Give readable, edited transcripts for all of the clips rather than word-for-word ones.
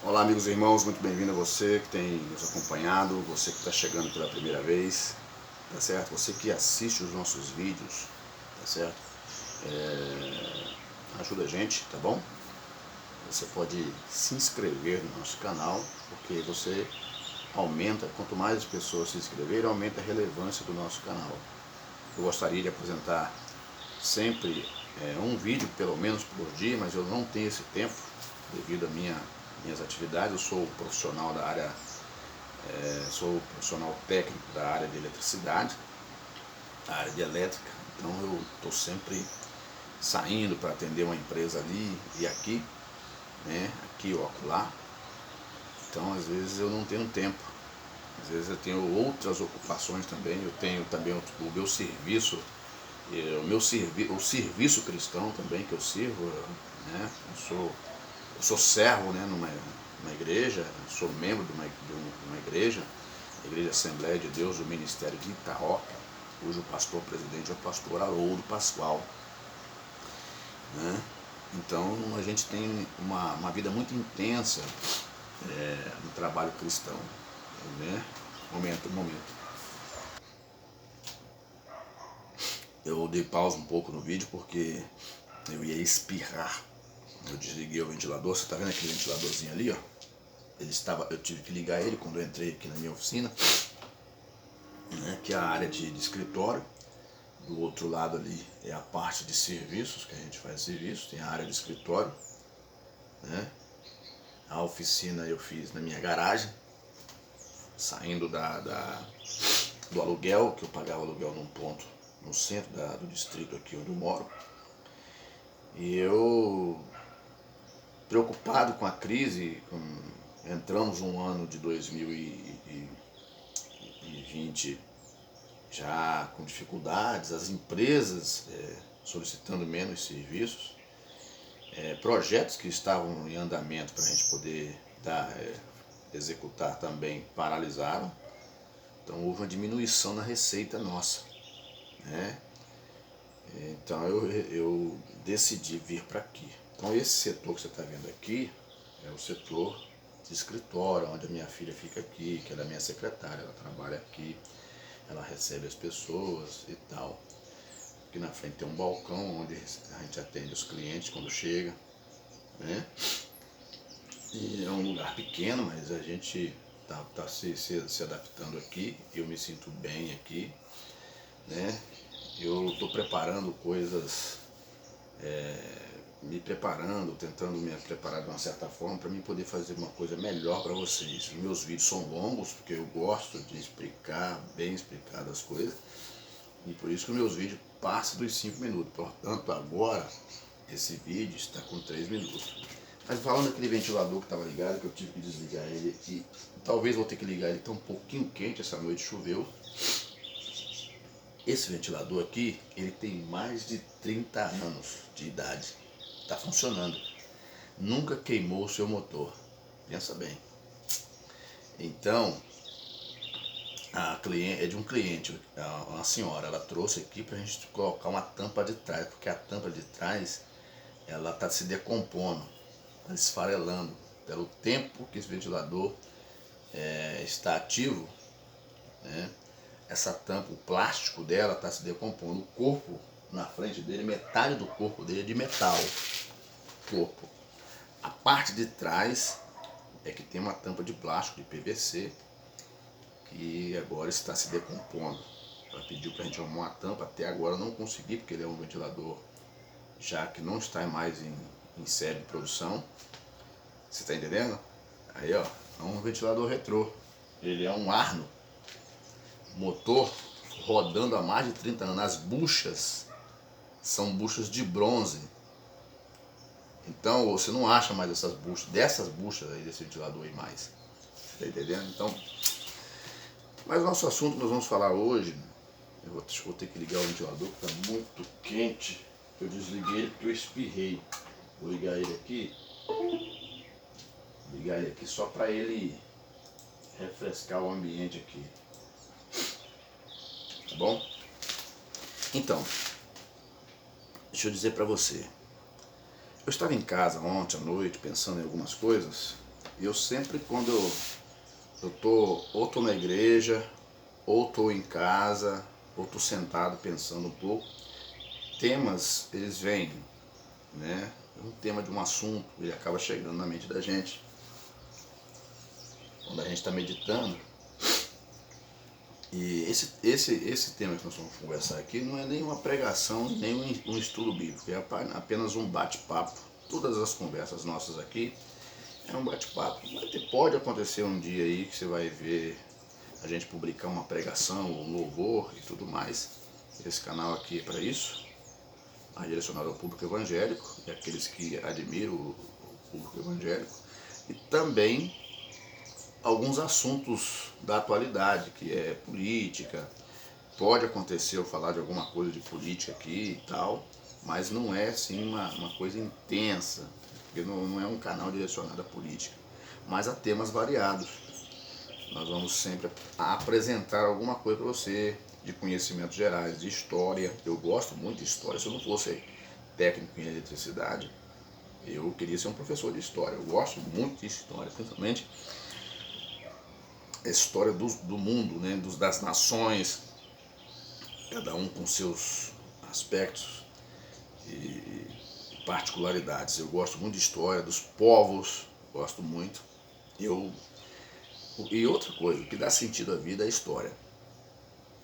Olá, amigos e irmãos, muito bem-vindo a você que tem nos acompanhado, você que está chegando pela primeira vez, tá certo? Você que assiste os nossos vídeos, tá certo? Ajuda a gente, tá bom? Você pode se inscrever no nosso canal, porque você aumenta, quanto mais as pessoas se inscreverem, aumenta a relevância do nosso canal. Eu gostaria de apresentar sempre um vídeo, pelo menos por dia, mas eu não tenho esse tempo devido às minhas atividades. Eu sou profissional da área, sou profissional técnico da área de eletricidade, da área de elétrica, então eu estou sempre saindo para atender uma empresa ali e aqui, né, aqui ou acolá. Então às vezes eu não tenho tempo, às vezes eu tenho outras ocupações também, eu tenho também o meu serviço, o serviço cristão também que eu sirvo, né? Eu sou servo, né, numa igreja, sou membro de uma igreja, a Igreja Assembleia de Deus do Ministério de Itaoca, cujo pastor presidente é o pastor Haroldo Pascoal, né? Então a gente tem uma vida muito intensa no trabalho cristão, né? Momento. Eu dei pausa um pouco no vídeo porque eu ia espirrar. Eu desliguei o ventilador, você está vendo aquele ventiladorzinho ali, ó? Eu tive que ligar ele quando eu entrei aqui na minha oficina, né, que é a área de escritório. Do outro lado ali é a parte de serviços, que a gente faz serviço, tem a área de escritório, né? A oficina eu fiz na minha garagem, saindo do aluguel, que eu pagava aluguel num ponto no centro do distrito aqui onde eu moro. E eu, preocupado com a crise, entramos no ano de 2020 já com dificuldades, as empresas solicitando menos serviços, projetos que estavam em andamento para a gente poder executar também paralisaram. Então houve uma diminuição na receita nossa, né? Então eu decidi vir para aqui. Então esse setor que você está vendo aqui é o setor de escritório, onde a minha filha fica aqui, que ela é minha secretária, ela trabalha aqui, ela recebe as pessoas e tal. Aqui na frente tem um balcão onde a gente atende os clientes quando chega, né? E é um lugar pequeno, mas a gente tá se adaptando aqui. Eu me sinto bem aqui, né? Eu estou preparando coisas, tentando me preparar de uma certa forma para mim poder fazer uma coisa melhor para vocês. Os meus vídeos são longos porque eu gosto de explicar, bem explicado as coisas, e por isso que os meus vídeos passam dos 5 minutos. Portanto, agora esse vídeo está com 3 minutos. Mas falando daquele ventilador que estava ligado, que eu tive que desligar ele, e talvez vou ter que ligar ele, está um pouquinho quente, essa noite choveu. Esse ventilador aqui, ele tem mais de 30 anos de idade, está funcionando, nunca queimou o seu motor, pensa bem. Então, a cliente, é de um cliente, uma senhora, ela trouxe aqui para a gente colocar uma tampa de trás, porque a tampa de trás, ela está se decompondo, está esfarelando, pelo tempo que esse ventilador está ativo, né? Essa tampa, o plástico dela está se decompondo, o corpo na frente dele, metade do corpo dele é de metal, corpo. A parte de trás é que tem uma tampa de plástico, de PVC, que agora está se decompondo. Ela pediu para a gente arrumar uma tampa, até agora eu não consegui, porque ele é um ventilador já que não está mais em série de produção. Você está entendendo? Aí ó, é um ventilador retrô, ele é um Arno, motor rodando há mais de 30 anos. As buchas são buchas de bronze, então você não acha mais dessas buchas aí desse ventilador aí mais. Tá entendendo? Então, mas o nosso assunto que nós vamos falar hoje, eu vou ter que ligar o ventilador que está muito quente. Eu desliguei ele porque eu espirrei. Vou ligar ele aqui. Ligar ele aqui só para ele refrescar o ambiente aqui. Tá bom? Então, deixa eu dizer para você. Eu estava em casa ontem à noite pensando em algumas coisas eu sempre, quando eu tô, ou tô na igreja, ou tô em casa, ou tô sentado pensando um pouco, temas, eles vêm, né? Um tema de um assunto, ele acaba chegando na mente da gente. Quando a gente está meditando. E esse tema que nós vamos conversar aqui não é nem uma pregação, nem um estudo bíblico, é apenas um bate-papo. Todas as conversas nossas aqui é um bate-papo. Pode acontecer um dia aí que você vai ver a gente publicar uma pregação, um louvor e tudo mais. Esse canal aqui é para isso, mais direcionado ao público evangélico e aqueles que admiram o público evangélico. E também alguns assuntos da atualidade, que é política. Pode acontecer eu falar de alguma coisa de política aqui e tal, mas não é assim uma coisa intensa, porque não é um canal direcionado à política, mas a temas variados. Nós vamos sempre apresentar alguma coisa para você de conhecimentos gerais, de história. Eu gosto muito de história. Se eu não fosse técnico em eletricidade, eu queria ser um professor de história. Eu gosto muito de história, principalmente a história do mundo, né, das nações, cada um com seus aspectos e particularidades. Eu gosto muito de história, dos povos, gosto muito. E outra coisa, o que dá sentido à vida é a história.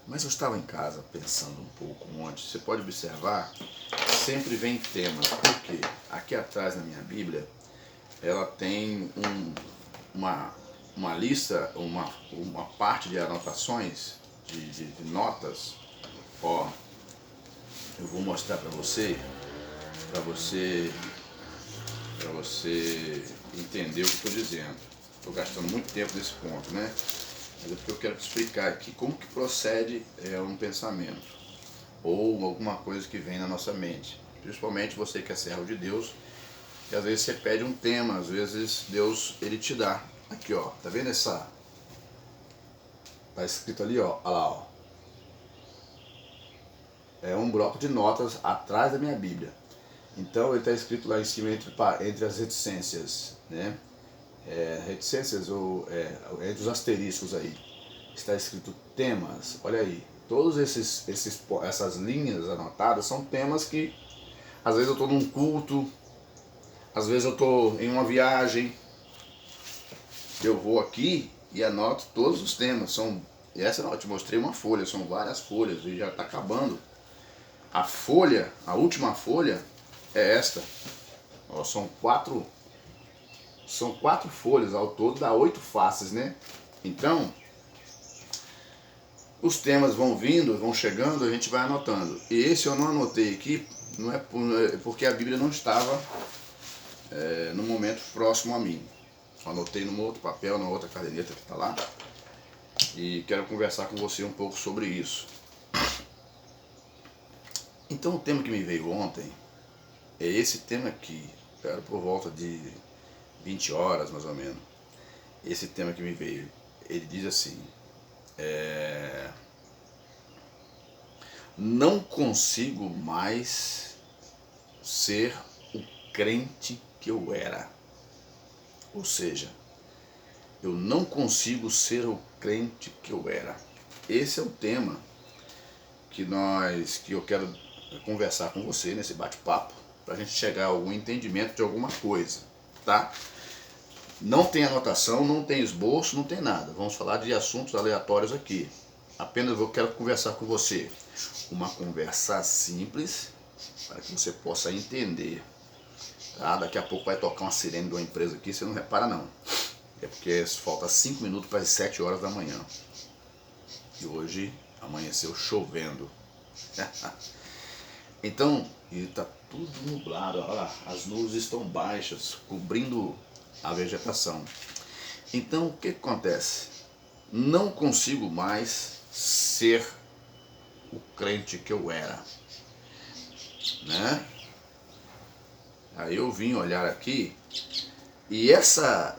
Mas eu estava em casa pensando um pouco ontem, você pode observar, sempre vem temas, porque aqui atrás na minha Bíblia, ela tem uma lista, uma parte de anotações, de notas. Ó, eu vou mostrar para você entender o que estou dizendo. Estou gastando muito tempo nesse ponto, né? Mas é porque eu quero te explicar aqui como que procede um pensamento ou alguma coisa que vem na nossa mente. Principalmente você que é servo de Deus, que às vezes você pede um tema, às vezes Deus ele te dá. Aqui, ó, tá vendo essa? Tá escrito ali, ó, olha lá, ó. É um bloco de notas atrás da minha Bíblia. Então ele está escrito lá em cima entre as reticências, né? Reticências ou entre os asteriscos aí. Está escrito temas. Olha aí, todas essas linhas anotadas são temas que às vezes eu estou num culto, às vezes eu estou em uma viagem. Eu vou aqui e anoto todos os temas. E essa não, eu te mostrei uma folha, são várias folhas e já está acabando. A folha, a última folha é esta. Ó, são quatro folhas ao todo, dá 8 faces, né? Então, os temas vão vindo, vão chegando, a gente vai anotando. E esse eu não anotei aqui, não é porque a Bíblia não estava no momento próximo a mim. Anotei num outro papel, numa outra caderneta que está lá. E quero conversar com você um pouco sobre isso. Então o tema que me veio ontem é esse tema aqui. Era por volta de 20 horas mais ou menos. Esse tema que me veio, ele diz assim: não consigo mais ser o crente que eu era. Ou seja, eu não consigo ser o crente que eu era. Esse é o tema que eu quero conversar com você nesse bate-papo, para a gente chegar a algum entendimento de alguma coisa, tá? Não tem anotação, não tem esboço, não tem nada. Vamos falar de assuntos aleatórios aqui. Apenas eu quero conversar com você. Uma conversa simples, para que você possa entender. Tá? Daqui a pouco vai tocar uma sirene de uma empresa aqui, você não repara não. É porque falta 5 minutos para as 7 horas da manhã. E hoje amanheceu chovendo. Então, está tudo nublado, olha lá, as nuvens estão baixas, cobrindo a vegetação. Então, o que acontece? Não consigo mais ser o crente que eu era, né? Aí eu vim olhar aqui e essa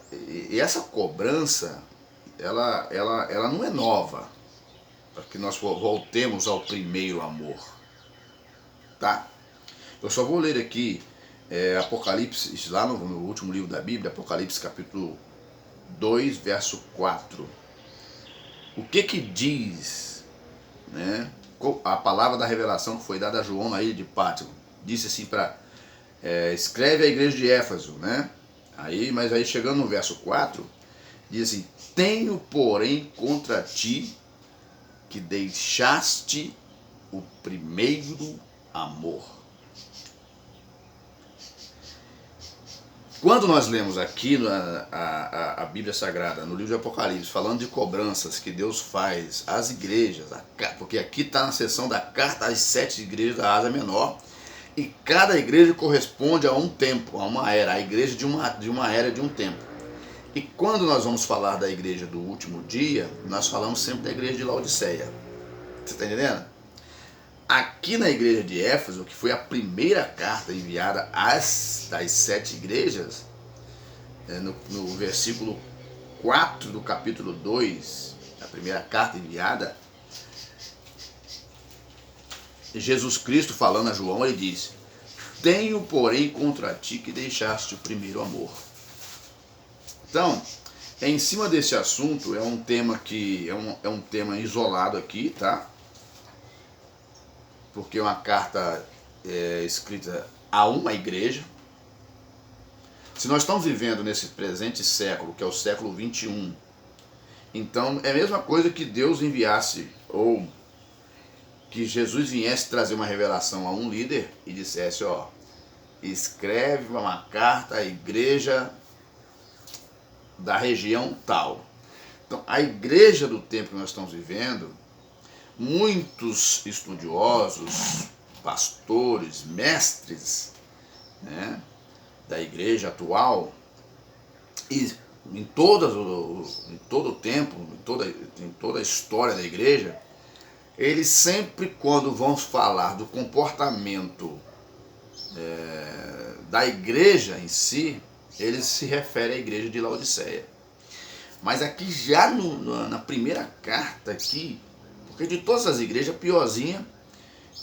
cobrança, ela não é nova, para que nós voltemos ao primeiro amor, tá? Eu só vou ler aqui Apocalipse, lá no último livro da Bíblia, Apocalipse capítulo 2, verso 4. O que diz, né? A palavra da revelação que foi dada a João na ilha de Pátimo? Disse assim escreve a igreja de Éfeso, né? Mas aí chegando no verso 4, diz assim: tenho, porém, contra ti que deixaste o primeiro amor. Quando nós lemos aqui a Bíblia Sagrada, no livro de Apocalipse, falando de cobranças que Deus faz às igrejas, porque aqui está na seção da carta às 7 igrejas da Ásia Menor, e cada igreja corresponde a um tempo, a uma era, a igreja de uma era de um tempo. E quando nós vamos falar da igreja do último dia, nós falamos sempre da igreja de Laodiceia. Você está entendendo? Aqui na igreja de Éfeso, que foi a primeira carta enviada às 7 igrejas, no versículo 4 do capítulo 2, a primeira carta enviada, Jesus Cristo falando a João, ele diz: tenho, porém, contra ti que deixaste o primeiro amor. Então, em cima desse assunto, é um tema que é um tema isolado aqui, tá? Porque é uma carta escrita a uma igreja. Se nós estamos vivendo nesse presente século, que é o século 21, então é a mesma coisa que Deus enviasse, ou que Jesus viesse trazer uma revelação a um líder e dissesse: ó, escreve uma carta à igreja da região tal. Então, a igreja do tempo que nós estamos vivendo, muitos estudiosos, pastores, mestres, né, da igreja atual, e em todo o tempo, em toda a história da igreja, eles sempre, quando vão falar do comportamento da igreja em si, eles se referem à igreja de Laodiceia. Mas aqui já na primeira carta aqui, porque de todas as igrejas, a piorzinha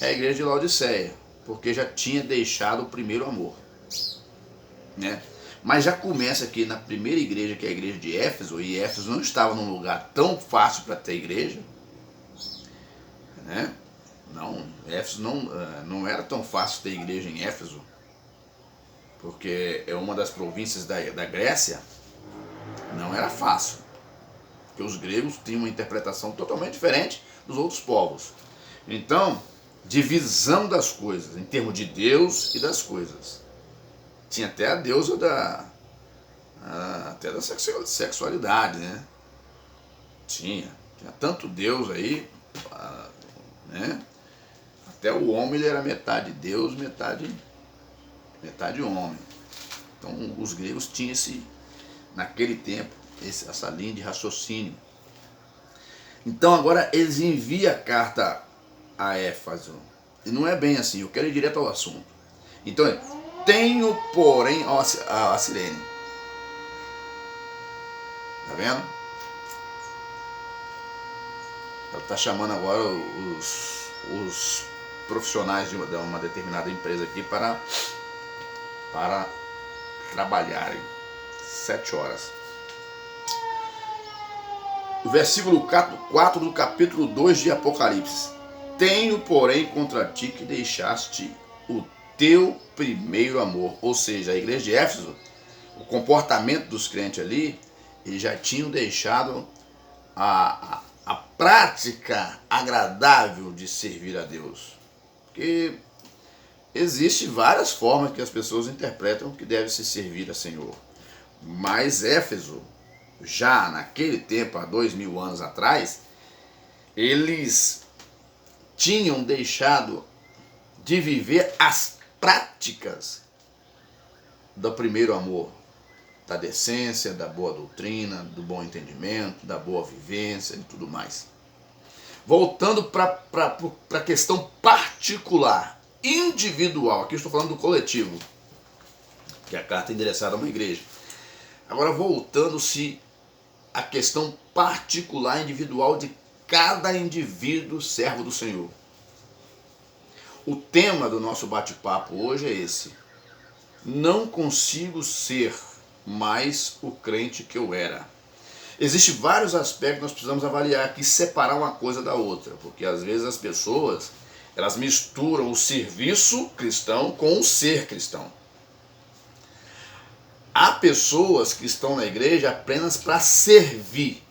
é a igreja de Laodiceia, porque já tinha deixado o primeiro amor, né? Mas já começa aqui na primeira igreja, que é a igreja de Éfeso, e Éfeso não estava num lugar tão fácil para ter igreja, né? Não, Éfeso não era tão fácil ter igreja em Éfeso, porque é uma das províncias da Grécia. Não era fácil, porque os gregos tinham uma interpretação totalmente diferente dos outros povos. Então, divisão das coisas, em termos de Deus e das coisas. Tinha até a deusa até da sexualidade, né? Tinha tanto Deus aí, né? Até o homem, ele era metade Deus, metade homem. Então os gregos tinham naquele tempo, essa linha de raciocínio. Então agora eles enviam a carta a Éfeso. E não é bem assim, eu quero ir direto ao assunto. Então, tenho, porém, a Sirene. Tá vendo? Ela está chamando agora os profissionais de uma determinada empresa aqui para trabalharem 7 horas. O versículo 4 do capítulo 2 de Apocalipse: tenho, porém, contra ti que deixaste o teu primeiro amor. Ou seja, a igreja de Éfeso, o comportamento dos crentes ali, eles já tinham deixado a prática agradável de servir a Deus. Porque existe várias formas que as pessoas interpretam que deve se servir a Senhor. Mas Éfeso, já naquele tempo, há 2000 anos atrás, eles tinham deixado de viver as práticas do primeiro amor, da decência, da boa doutrina, do bom entendimento, da boa vivência e tudo mais. Voltando para a questão particular, individual, aqui eu estou falando do coletivo, que é a carta endereçada a uma igreja. Agora voltando-se à questão particular, individual de cada indivíduo servo do Senhor. O tema do nosso bate-papo hoje é esse: não consigo ser mais o crente que eu era. Existem vários aspectos que nós precisamos avaliar aqui, separar uma coisa da outra, porque às vezes as pessoas, elas misturam o serviço cristão com o ser cristão. Há pessoas que estão na igreja apenas para servir.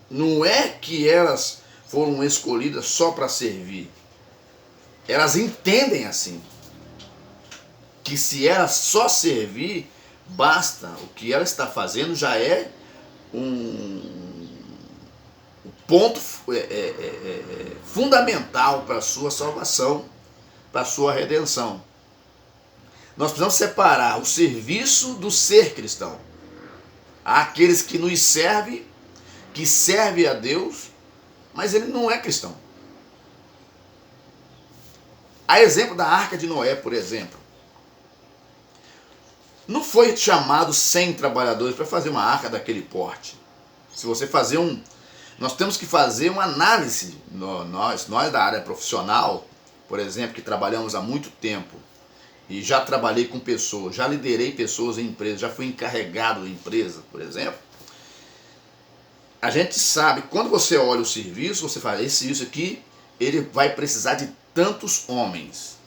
Não é que elas foram escolhidas só para servir. Elas entendem assim, que se ela só servir, basta. O que ela está fazendo já é um ponto fundamental para a sua salvação, para a sua redenção. Nós precisamos separar o serviço do ser cristão. Há aqueles que nos servem, que servem a Deus, mas ele não é cristão. A exemplo da Arca de Noé, por exemplo. Não foi chamado 100 trabalhadores para fazer uma arca daquele porte. Se você fazer nós temos que fazer uma análise, nós da área profissional, por exemplo, que trabalhamos há muito tempo, e já trabalhei com pessoas, já liderei pessoas em empresas, já fui encarregado de empresa, por exemplo. A gente sabe, quando você olha o serviço, você fala, esse serviço aqui, ele vai precisar de tantos homens.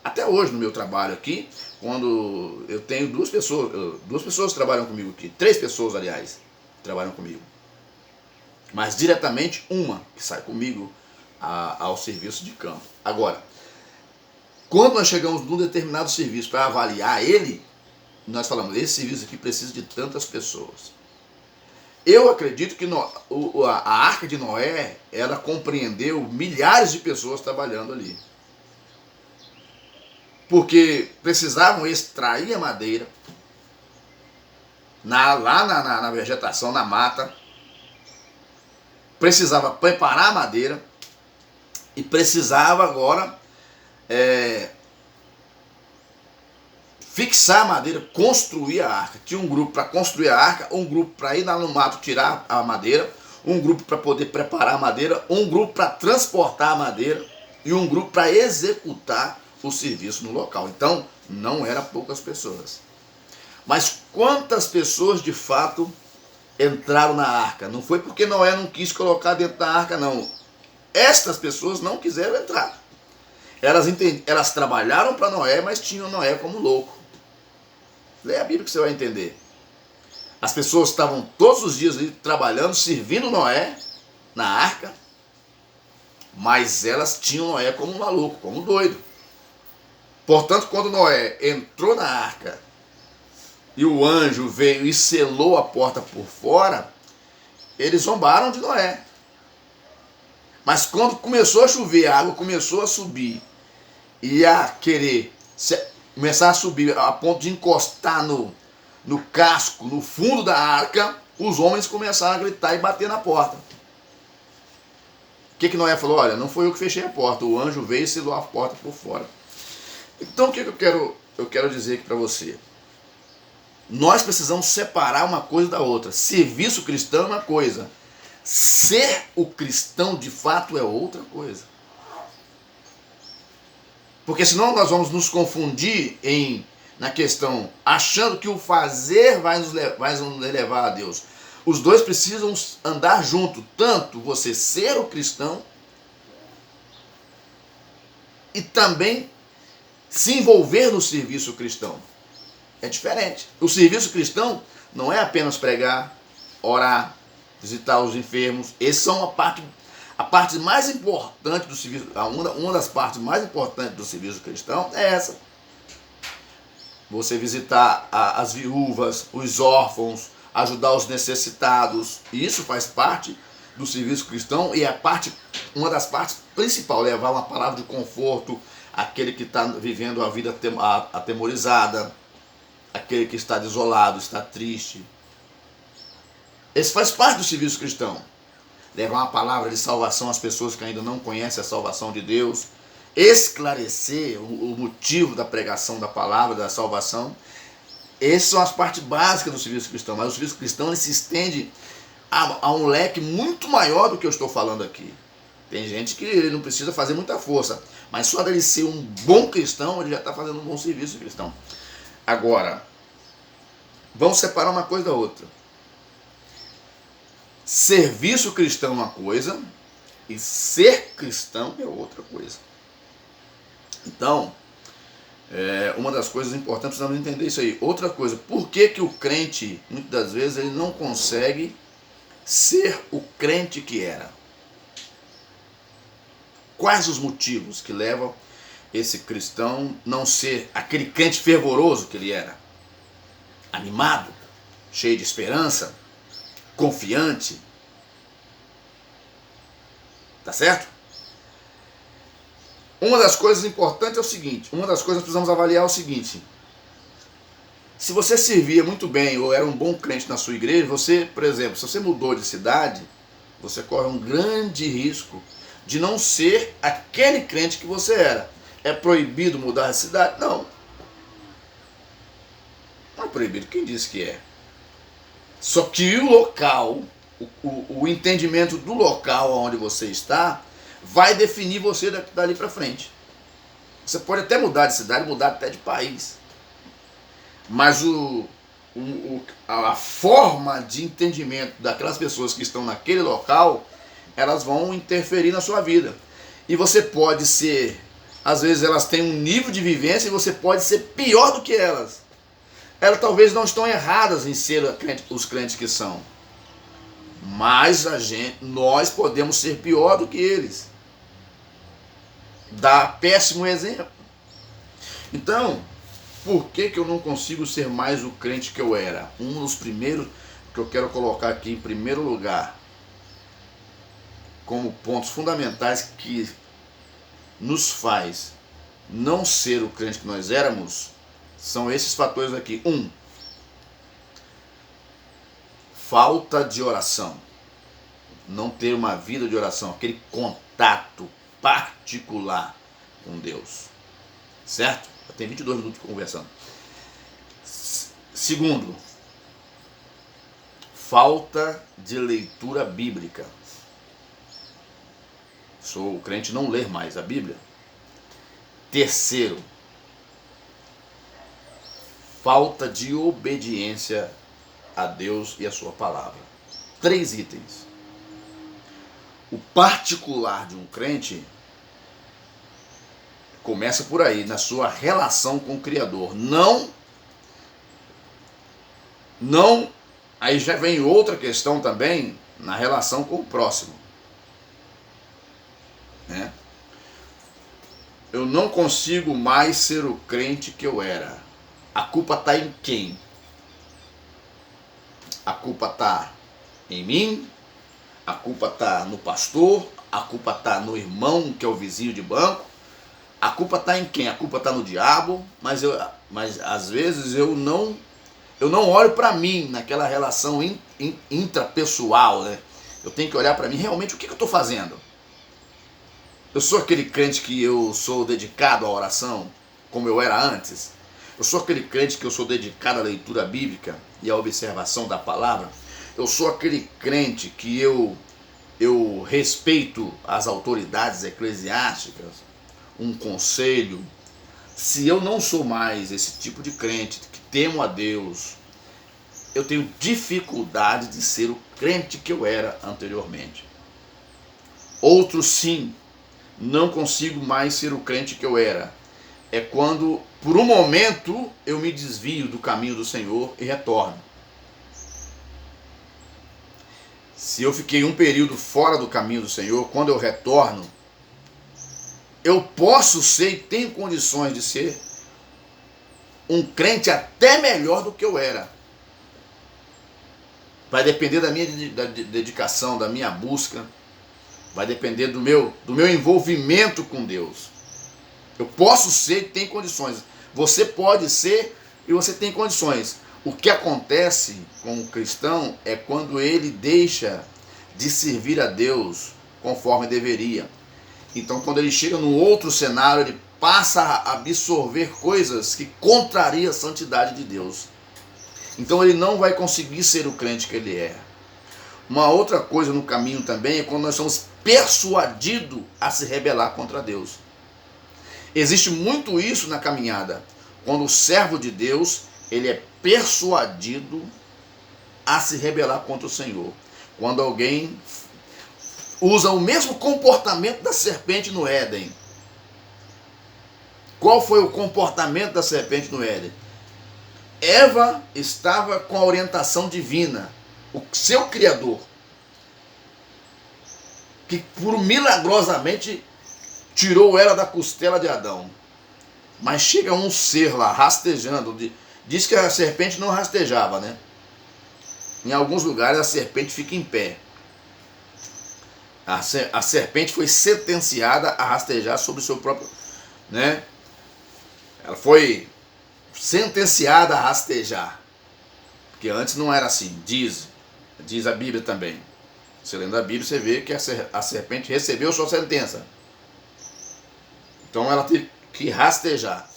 Até hoje no meu trabalho aqui, quando eu tenho duas pessoas trabalham comigo aqui, 3 pessoas, aliás, trabalham comigo. Mas diretamente uma que sai comigo ao serviço de campo. Agora, quando nós chegamos num determinado serviço para avaliar ele, nós falamos, esse serviço aqui precisa de tantas pessoas. Eu acredito que a Arca de Noé, ela compreendeu milhares de pessoas trabalhando ali. Porque precisavam extrair a madeira lá na vegetação, na mata. Precisava preparar a madeira e precisava agora fixar a madeira, construir a arca. Tinha um grupo para construir a arca, um grupo para ir lá no mato tirar a madeira, um grupo para poder preparar a madeira, um grupo para transportar a madeira e um grupo para executar o serviço no local. Então, não eram poucas pessoas. Mas quantas pessoas de fato entraram na arca? Não foi porque Noé não quis colocar dentro da arca, não. Estas pessoas não quiseram entrar. Elas trabalharam para Noé, mas tinham Noé como louco. Leia a Bíblia que você vai entender. As pessoas estavam todos os dias ali trabalhando, servindo Noé na arca, mas elas tinham Noé como um maluco, como um doido. Portanto, quando Noé entrou na arca e o anjo veio e selou a porta por fora, eles zombaram de Noé. Mas quando começou a chover, a água começou a subir e a querer começar a subir a ponto de encostar no casco, no fundo da arca, os homens começaram a gritar e bater na porta. O que Noé falou? Olha, não foi eu que fechei a porta, o anjo veio e selou a porta por fora. Então o que eu quero dizer aqui para você? Nós precisamos separar uma coisa da outra. Serviço cristão é uma coisa. Ser o cristão de fato é outra coisa. Porque senão nós vamos nos confundir na questão, achando que o fazer vai nos levar a Deus. Os dois precisam andar junto, tanto você ser o cristão e também se envolver no serviço cristão. É diferente. O serviço cristão não é apenas pregar, orar, visitar os enfermos. Essas são a parte mais importante do serviço. Uma das partes mais importantes do serviço cristão é essa. Você visitar as viúvas, os órfãos, ajudar os necessitados. Isso faz parte do serviço cristão e uma das partes principais, levar uma palavra de conforto àquele que está vivendo a vida atemorizada, aquele que está desolado, está triste. Esse faz parte do serviço cristão. Levar uma palavra de salvação às pessoas que ainda não conhecem a salvação de Deus. Esclarecer o motivo da pregação da palavra, da salvação. Essas são as partes básicas do serviço cristão. Mas o serviço cristão ele se estende a um leque muito maior do que eu estou falando aqui. Tem gente que ele não precisa fazer muita força. Mas só dele ser um bom cristão, ele já está fazendo um bom serviço cristão. Agora, vamos separar uma coisa da outra. Serviço cristão é uma coisa e ser cristão é outra coisa. Então, uma das coisas importantes, precisamos entender isso aí. Outra coisa, por que que o crente, muitas das vezes, ele não consegue ser o crente que era? Quais os motivos que levam esse cristão não ser aquele crente fervoroso que ele era? Animado, cheio de esperança, confiante. Tá certo? Uma das coisas importantes é o seguinte, uma das coisas que precisamos avaliar é o seguinte: se você servia muito bem ou era um bom crente na sua igreja, você, por exemplo, se você mudou de cidade, você corre um grande risco de não ser aquele crente que você era. É proibido mudar de cidade? Não. Não é proibido, quem disse que é? Só que o local, o entendimento do local onde você está, vai definir você dali para frente. Você pode até mudar de cidade, mudar até de país. Mas a forma de entendimento daquelas pessoas que estão naquele local, elas vão interferir na sua vida. E você pode ser, às vezes elas têm um nível de vivência e você pode ser pior do que elas. Elas talvez não estão erradas em ser os crentes que são. Mas nós podemos ser pior do que eles. Dá péssimo exemplo. Então, por que que eu não consigo ser mais o crente que eu era? Um dos primeiros que eu quero colocar aqui em primeiro lugar, como pontos fundamentais que nos faz não ser o crente que nós éramos, são esses fatores aqui. 1. Falta de oração. Não ter uma vida de oração, aquele contato particular com Deus. Certo? Já tem 22 minutos conversando. 2. Falta de leitura bíblica. O crente não ler mais a Bíblia. 3. Falta de obediência a Deus e a sua palavra. 3 itens. O particular de um crente começa por aí, na sua relação com o Criador. Não, aí já vem outra questão também, na relação com o próximo. Né? Eu não consigo mais ser o crente que eu era. A culpa está em quem? A culpa está em mim? A culpa está no pastor? A culpa está no irmão que é o vizinho de banco? A culpa está em quem? A culpa está no diabo? Mas às vezes eu não olho para mim naquela relação intrapessoal, né? Eu tenho que olhar para mim, realmente, o que eu estou fazendo? Eu sou aquele crente que eu sou dedicado à oração, como eu era antes? Eu sou aquele crente que eu sou dedicado à leitura bíblica e à observação da palavra? Eu sou aquele crente que eu respeito as autoridades eclesiásticas, um conselho? Se eu não sou mais esse tipo de crente, que temo a Deus, eu tenho dificuldade de ser o crente que eu era anteriormente. Outro sim, não consigo mais ser o crente que eu era. É quando, por um momento, eu me desvio do caminho do Senhor e retorno. Se eu fiquei um período fora do caminho do Senhor, quando eu retorno, eu posso ser e tenho condições de ser um crente até melhor do que eu era. Vai depender da minha dedicação, da minha busca. Vai depender do meu envolvimento com Deus. Eu posso ser e tenho condições. Você pode ser e você tem condições. O que acontece com o cristão é quando ele deixa de servir a Deus conforme deveria. Então, quando ele chega num outro cenário, ele passa a absorver coisas que contrariam a santidade de Deus. Então, ele não vai conseguir ser o crente que ele é. Uma outra coisa no caminho também é quando nós somos persuadidos a se rebelar contra Deus. Existe muito isso na caminhada. Quando o servo de Deus, ele é persuadido a se rebelar contra o Senhor. Quando alguém usa o mesmo comportamento da serpente no Éden. Qual foi o comportamento da serpente no Éden? Eva estava com a orientação divina, o seu Criador, que por milagrosamente tirou ela da costela de Adão. Mas chega um ser lá rastejando, diz que a serpente não rastejava, né? Em alguns lugares a serpente fica em pé. A serpente foi sentenciada a rastejar sobre o seu próprio, né? Ela foi sentenciada a rastejar. Porque antes não era assim, diz a Bíblia também. Você lendo a Bíblia, você vê que a serpente recebeu sua sentença. Então ela teve que rastejar.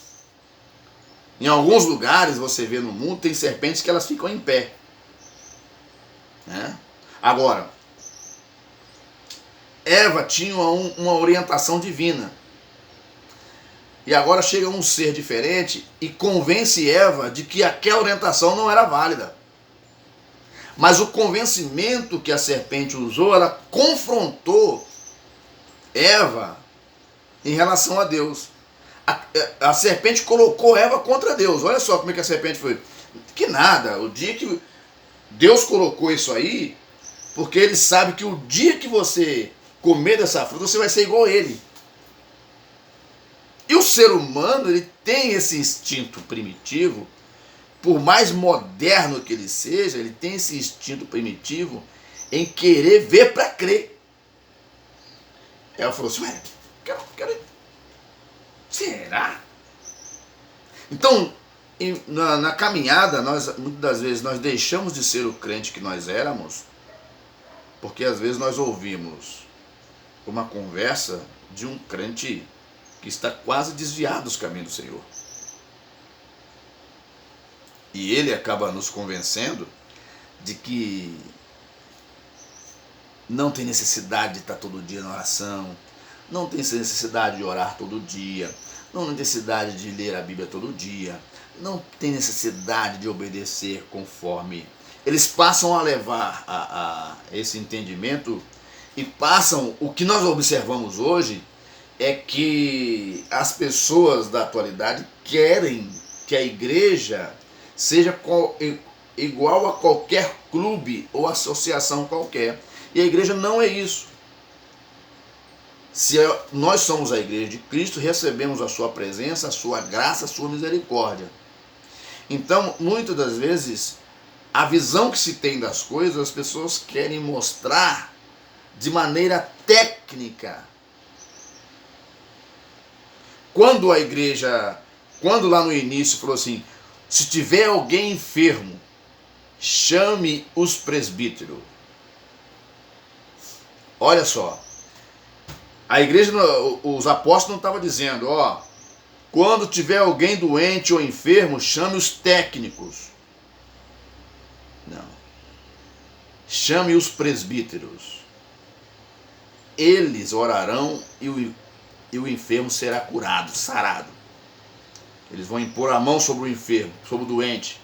Em alguns lugares, você vê no mundo, tem serpentes que elas ficam em pé. Né? Agora, Eva tinha uma orientação divina. E agora chega um ser diferente e convence Eva de que aquela orientação não era válida. Mas o convencimento que a serpente usou, ela confrontou Eva em relação a Deus. A serpente colocou Eva contra Deus. Olha só como é que a serpente foi. Que nada, o dia que Deus colocou isso aí, porque ele sabe que o dia que você comer dessa fruta, você vai ser igual a ele. E o ser humano, ele tem esse instinto primitivo, por mais moderno que ele seja, ele tem esse instinto primitivo em querer ver para crer. Ela falou assim, ué, quero. Será? Então, na caminhada, muitas das vezes, nós deixamos de ser o crente que nós éramos, porque às vezes nós ouvimos uma conversa de um crente que está quase desviado dos caminhos do Senhor. E ele acaba nos convencendo de que não tem necessidade de estar todo dia na oração, não tem necessidade de orar todo dia, não tem necessidade de ler a Bíblia todo dia, não tem necessidade de obedecer conforme. Eles passam a levar a esse entendimento e passam, o que nós observamos hoje é que as pessoas da atualidade querem que a igreja seja igual a qualquer clube ou associação qualquer. E a igreja não é isso. Se nós somos a igreja de Cristo, recebemos a sua presença, a sua graça, a sua misericórdia. Então, muitas das vezes, a visão que se tem das coisas, as pessoas querem mostrar de maneira técnica. Quando lá no início falou assim, se tiver alguém enfermo, chame os presbíteros. Olha só, a igreja, os apóstolos não estavam dizendo, quando tiver alguém doente ou enfermo, chame os técnicos. Não. Chame os presbíteros. Eles orarão e o enfermo será curado, sarado. Eles vão impor a mão sobre o enfermo, sobre o doente,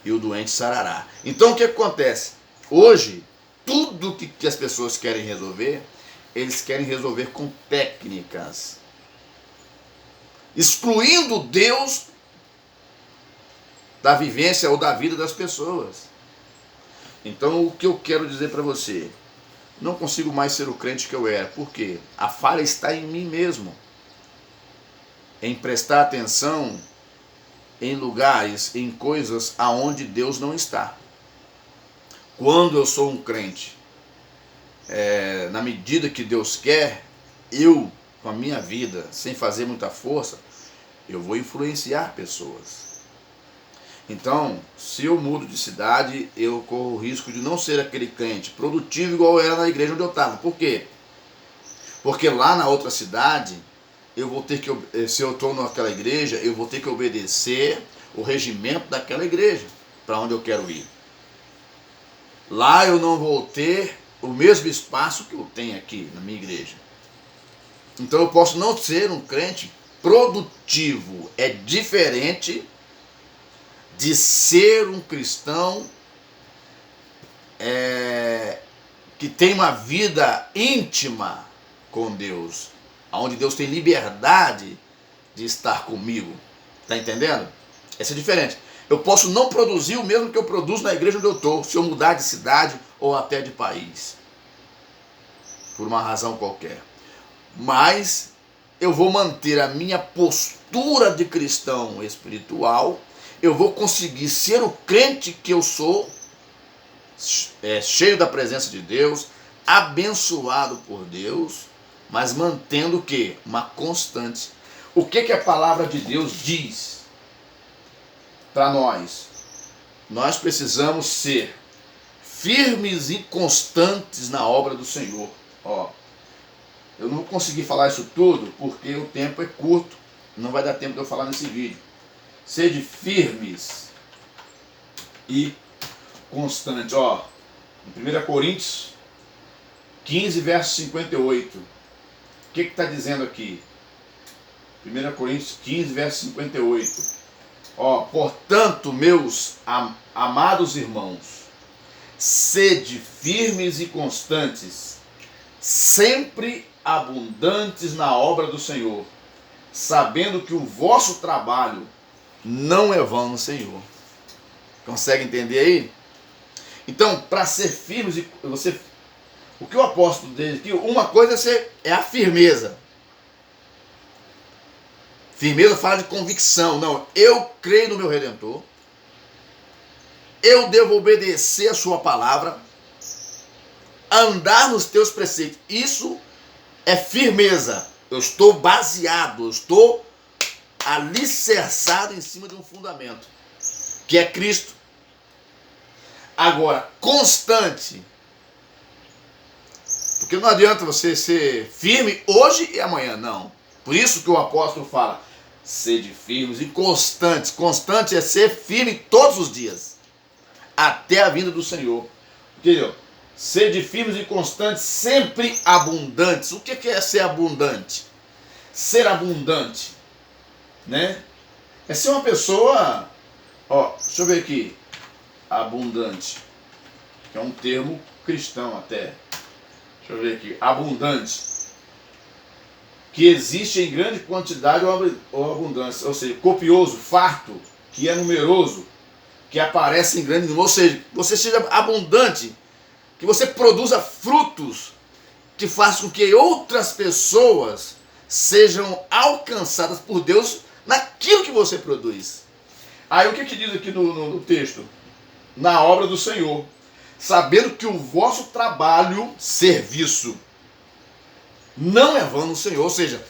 e o doente sarará. Então o que acontece? Hoje, tudo que as pessoas querem resolver, eles querem resolver com técnicas, excluindo Deus da vivência ou da vida das pessoas. Então o que eu quero dizer para você, não consigo mais ser o crente que eu era. Por quê? A falha está em mim mesmo. Em prestar atenção em lugares, em coisas aonde Deus não está. Quando eu sou um crente, na medida que Deus quer, eu, com a minha vida, sem fazer muita força, eu vou influenciar pessoas. Então, se eu mudo de cidade, eu corro o risco de não ser aquele crente produtivo igual eu era na igreja onde eu estava. Por quê? Porque lá na outra cidade, eu vou ter que, se eu estou naquela igreja, eu vou ter que obedecer o regimento daquela igreja, para onde eu quero ir. Lá eu não vou ter o mesmo espaço que eu tenho aqui na minha igreja. Então eu posso não ser um crente produtivo. É diferente de ser um cristão que tem uma vida íntima com Deus, onde Deus tem liberdade de estar comigo. Está entendendo? Essa é diferente. Eu posso não produzir o mesmo que eu produzo na igreja onde eu estou, se eu mudar de cidade ou até de país, por uma razão qualquer. Mas eu vou manter a minha postura de cristão espiritual, eu vou conseguir ser o crente que eu sou, cheio da presença de Deus, abençoado por Deus, mas mantendo o quê? Uma constante. O que a palavra de Deus diz para nós? Nós precisamos ser firmes e constantes na obra do Senhor. Eu não consegui falar isso tudo porque o tempo é curto, não vai dar tempo de eu falar nesse vídeo. Sede firmes e constantes. Em 1 Coríntios 15, verso 58. O que está dizendo aqui? 1 Coríntios 15, verso 58. Portanto, meus amados irmãos, sede firmes e constantes, sempre abundantes na obra do Senhor, sabendo que o vosso trabalho não é vão no Senhor. Consegue entender aí? Então, para ser firmes, o que o apóstolo diz aqui, uma coisa é a firmeza. Firmeza fala de convicção. Não, eu creio no meu Redentor, eu devo obedecer a sua palavra, andar nos teus preceitos. Isso é firmeza. Eu estou baseado, eu estou alicerçado em cima de um fundamento, que é Cristo. Agora, constante. Porque não adianta você ser firme hoje e amanhã, não. Por isso que o apóstolo fala, sede firmes e constantes. Constante é ser firme todos os dias, até a vinda do Senhor. Entendeu? Sede firmes e constantes, sempre abundantes. O que é ser abundante? Ser abundante, né? É ser uma pessoa, deixa eu ver aqui, abundante, que é um termo cristão até. Deixa eu ver aqui, abundante, que existe em grande quantidade ou abundância, ou seja, copioso, farto, que é numeroso, que aparece em grande número, ou seja, você seja abundante, que você produza frutos que façam com que outras pessoas sejam alcançadas por Deus naquilo que você produz. Aí o que diz aqui no texto? Na obra do Senhor, sabendo que o vosso trabalho, serviço, não é vão no Senhor. Ou seja,